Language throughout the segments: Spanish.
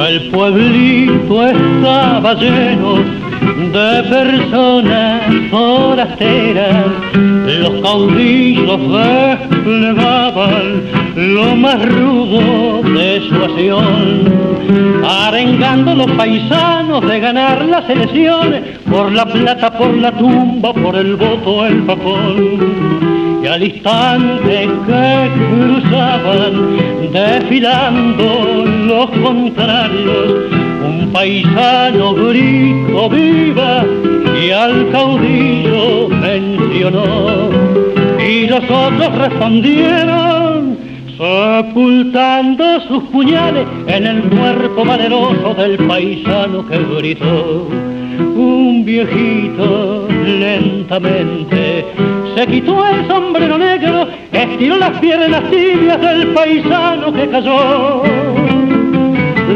El pueblito estaba lleno de personas forasteras, los caudillos desplegaban lo más rudo de su acción, arengando a los paisanos de ganar las elecciones, por la plata, por la tumba, por el voto, el facón. Y al instante que cruzaban, desfilando los contrarios, un paisano gritó viva y al caudillo mencionó, y los otros respondieron sepultando sus puñales en el cuerpo valeroso del paisano que gritó. Un viejito lentamente se quitó el sombrero negro, estiró las piernas tibias del paisano que cayó.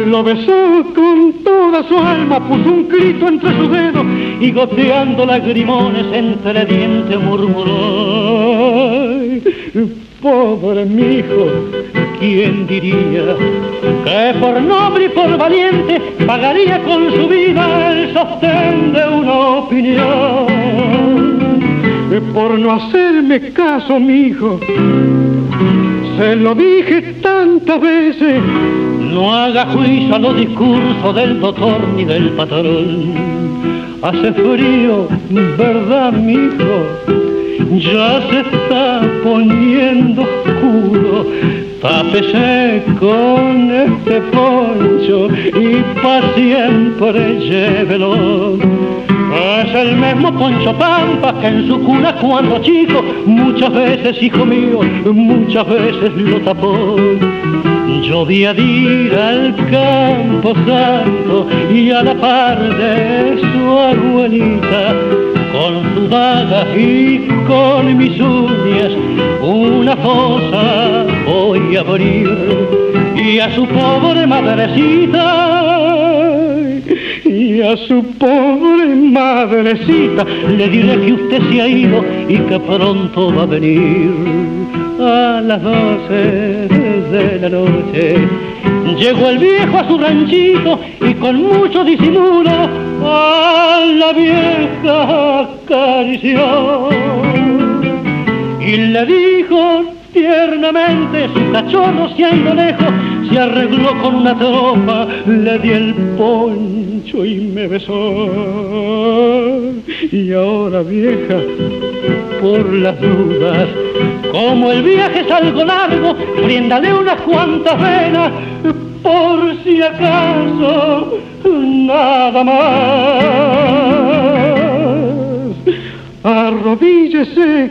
Lo besó con toda su alma, puso un grito entre sus dedos y goteando lagrimones entre dientes murmuró: ay, pobre mijo, ¿quién diría que por noble y por valiente pagaría con su vida el sostén de una opinión? Por no hacerme caso, mijo, se lo dije tantas veces. No haga juicio a los discursos del doctor ni del patrón. Hace frío, ¿verdad, mijo? Ya se está poniendo oscuro. Tápese con este poncho y pa' siempre llévelo. Es el mismo Poncho Pampa que en su cuna cuando chico muchas veces, hijo mío, muchas veces lo tapó. Yo vi a ir al campo santo y a la par de su abuelita, con su daga y con mis uñas, una fosa voy a abrir. Y a su pobre madrecita, y a su pobre madrecita, le diré que usted se ha ido y que pronto va a venir. A las 12 de la noche llegó el viejo a su ranchito y con mucho disimulo a la vieja acarició y le dijo tiernamente: su cachorro siendo lejos se arregló con una tropa, le di el poncho y me besó. Y ahora, vieja, por las dudas, como el viaje es algo largo, bríndale unas cuantas venas, por si acaso, nada más. Arrodíllese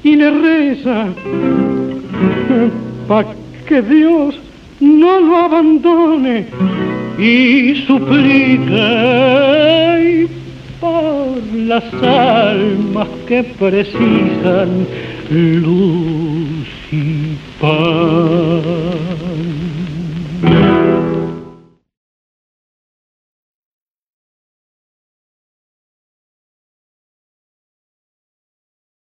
y le reza pa' que Dios no lo abandone y suplique por las almas que precisan luz y paz.